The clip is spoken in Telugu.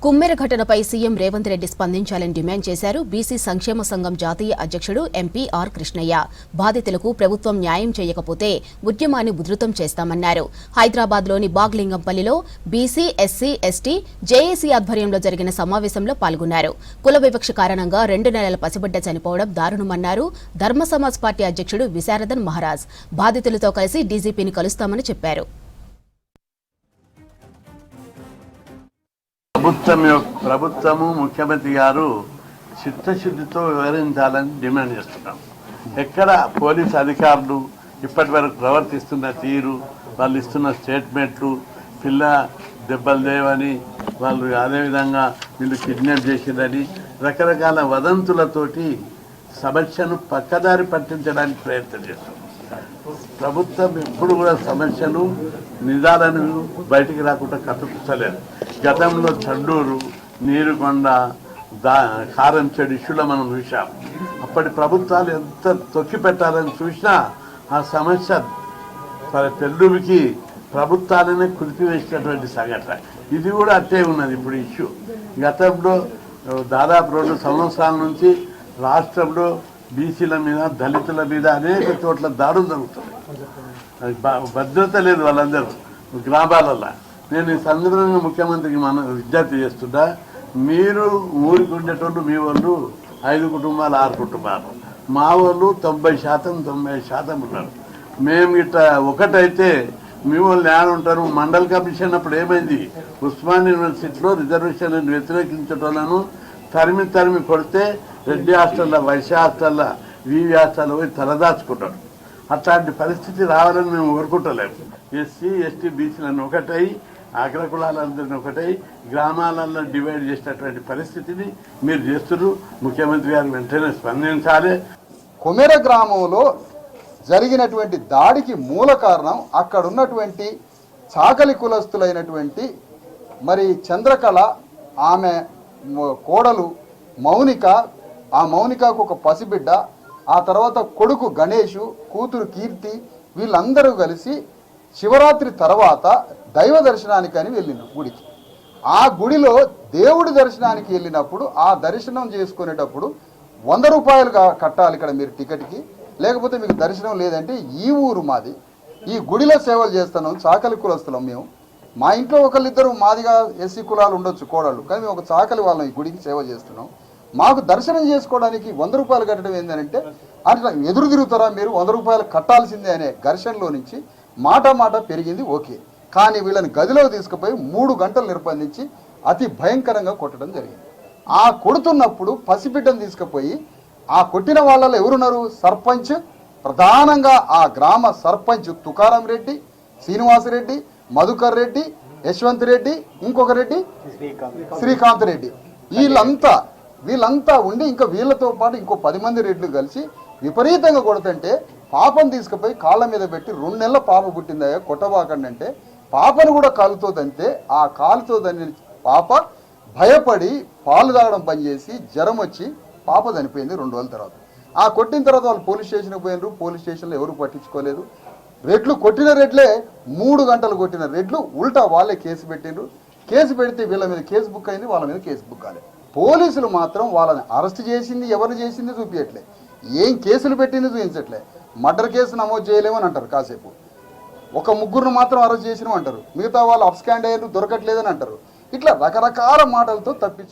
కుమ్మెర ఘటనపై సీఎం రేవంత్ రెడ్డి స్పందించాలని డిమాండ్ చేశారు బీసీ సంక్షేమ సంఘం జాతీయ అధ్యక్షుడు ఎంపీ ఆర్ కృష్ణయ్య. బాధితులకు ప్రభుత్వం న్యాయం చేయకపోతే ఉద్యమాన్ని ఉధృతం చేస్తామన్నారు. హైదరాబాద్లోని బాగ్లింగంపల్లిలో బీసీ, ఎస్సీ, ఎస్టీ, జేఏసీ ఆధ్వర్యంలో జరిగిన సమావేశంలో పాల్గొన్నారు. కుల వివక్ష కారణంగా 2 నెలల పసిబిడ్డ చనిపోవడం దారుణమన్నారు. ధర్మ సమాజ్ పార్టీ అధ్యక్షుడు విశారదన్ మహారాజ్ బాధితులతో కలిసి డీజీపీని కలుస్తామని చెప్పారు. ప్రభుత్వము ముఖ్యమంత్రి గారు చిత్తశుద్ధితో వివరించాలని డిమాండ్ చేస్తున్నాం. ఎక్కడ పోలీస్ అధికారులు ఇప్పటి వరకు ప్రవర్తిస్తున్న తీరు, వాళ్ళు ఇస్తున్న స్టేట్మెంట్లు, పిల్ల దెబ్బలు లేవని, వాళ్ళు అదేవిధంగా వీళ్ళు కిడ్నాప్ చేసిందని రకరకాల వదంతులతోటి సమస్యను పక్కదారి పట్టించడానికి ప్రయత్నం చేస్తున్నాం. ప్రభుత్వం ఎప్పుడు కూడా సమస్యలు నిదాలను బయటికి రాకుండా కట్టుకుతలేదు. గతంలో చండూరు, నీరుకొండ, కారంచెడు ఇష్యూలో మనం చూసాం. అప్పటి ప్రభుత్వాలు ఎంత తొక్కి పెట్టాలని చూసినా ఆ సమస్య పెళ్ళుకి ప్రభుత్వాలనే కుదిపివేసినటువంటి సంఘటన. ఇది కూడా అట్టే ఉన్నది ఇప్పుడు ఇష్యూ. గతంలో దాదాపు 2 సంవత్సరాల నుంచి రాష్ట్రంలో బీసీల మీద, దళితుల మీద అనేక చోట్ల దాడులు జరుగుతున్నాయి. భద్రత లేదు వాళ్ళందరూ గ్రామాలలో. నేను ఈ సందర్భంగా ముఖ్యమంత్రికి విజ్ఞప్తి చేస్తున్నా, మీరు ఊరికి ఉండేటోళ్ళు మీ వాళ్ళు 5 కుటుంబాలు 6 కుటుంబాలు, మా వాళ్ళు 90% ఉన్నారు. మేము ఇట్లా ఒకటైతే మీ వాళ్ళు ఏడ ఉంటారు? మండల్ కమిషన్ అప్పుడు ఏమైంది? ఉస్మాన్ యూనివర్సిటీలో రిజర్వేషన్ వ్యతిరేకించటోళ్ళను తరిమి కొడితే రెడ్డి హాస్టల్లో, వైశ్య హాస్టల్లో, వీవి హాస్టల్లో పోయి తలదాచుకుంటాడు. అట్లాంటి పరిస్థితి రావాలని మేము కోరుకుంటలేము. ఎస్సీ, ఎస్టీ, బీసీలను ఒకటై, అగ్రకులాలందరినీ ఒకటై గ్రామాలలో డివైడ్ చేసినటువంటి పరిస్థితిని మీరు చేస్తున్నారు. ముఖ్యమంత్రి గారు వెంటనే స్పందించాలి. కుమెర గ్రామంలో జరిగినటువంటి దాడికి మూల కారణం అక్కడ ఉన్నటువంటి చాకలి కులస్తులైనటువంటి మరి చంద్రకళ, ఆమె కోడలు మౌనిక, ఆ మౌనికకు ఒక పసిబిడ్డ, ఆ తర్వాత కొడుకు గణేషు, కూతురు కీర్తి, వీళ్ళందరూ కలిసి శివరాత్రి తర్వాత దైవ దర్శనానికని వెళ్ళిండ్రు గుడికి. ఆ గుడిలో దేవుడి దర్శనానికి వెళ్ళినప్పుడు ఆ దర్శనం చేసుకునేటప్పుడు 100 రూపాయలు కట్టాలి ఇక్కడ మీరు టికెట్కి, లేకపోతే మీకు దర్శనం లేదంటే. ఈ ఊరు మాది, ఈ గుడిలో సేవలు చేస్తున్నాం, చాకలి కులస్తులం మేము. మా ఇంట్లో ఒకళ్ళిద్దరు మాదిగా ఎస్సీ కులాలు ఉండొచ్చు కోడళ్ళు, కానీ మేము ఒక చాకలి వాళ్ళం ఈ గుడికి సేవ చేస్తున్నాం. మాకు దర్శనం చేసుకోవడానికి 100 రూపాయలు కట్టడం ఏంటంటే అట్లా ఎదురు తిరుగుతారా మీరు, 100 రూపాయలు కట్టాల్సిందే అనే ఘర్షణలో నుంచి మాట పెరిగింది. ఓకే, కానీ వీళ్ళని గదిలో తీసుకుపోయి 3 గంటలు నిర్బంధించి అతి భయంకరంగా కొట్టడం జరిగింది. ఆ కొడుతున్నప్పుడు పసిబిడ్డను తీసుకుపోయి ఆ కొట్టిన వాళ్ళలో ఎవరున్నారు? సర్పంచ్, ప్రధానంగా ఆ గ్రామ సర్పంచ్ తుకారం రెడ్డి, శ్రీనివాసరెడ్డి, మధుకర్ రెడ్డి, యశ్వంత్ రెడ్డి, ఇంకొక రెడ్డి శ్రీకాంత్ రెడ్డి, వీళ్ళంతా ఉండి ఇంకా వీళ్ళతో పాటు ఇంకో 10 మంది రెడ్లు కలిసి విపరీతంగా కొడుతుంటే పాపను తీసుకుపోయి కాళ్ళ మీద పెట్టి 2 నెలల పాప పుట్టిందయ్యా కొట్టబాకండి అంటే పాపను కూడా కాలుతో దంతే. ఆ కాలుతో దాన్ని పాప భయపడి పాలు తాగడం పనిచేసి జ్వరం వచ్చి పాప చనిపోయింది 2 రోజుల తర్వాత. ఆ కొట్టిన తర్వాత వాళ్ళు పోలీస్ స్టేషన్కి పోయినారు. పోలీస్ స్టేషన్లో ఎవరు పట్టించుకోలేదు. రెడ్లు కొట్టిన రెడ్లే 3 గంటలు కొట్టిన రెడ్లు ఉల్టా వాళ్ళే కేసు పెట్టిండ్రు. కేసు పెడితే వీళ్ళ మీద కేసు బుక్ అయింది, వాళ్ళ మీద కేసు బుక్ కాలేదు. పోలీసులు మాత్రం వాళ్ళని అరెస్ట్ చేసింది, ఎవరు చేసింది చూపించట్లే, ఏం కేసులు పెట్టింది చూపించట్లే. మర్డర్ కేసు నమోదు చేయలేమని అంటారు కాసేపు, ఒక 3 మాత్రం అరెస్ట్ చేసినాం అంటారు, మిగతా వాళ్ళు అబ్స్కాండ్ అయ్యారు దొరకట్లేదని అంటారు. ఇట్లా రకరకాల మాటలతో తప్పించు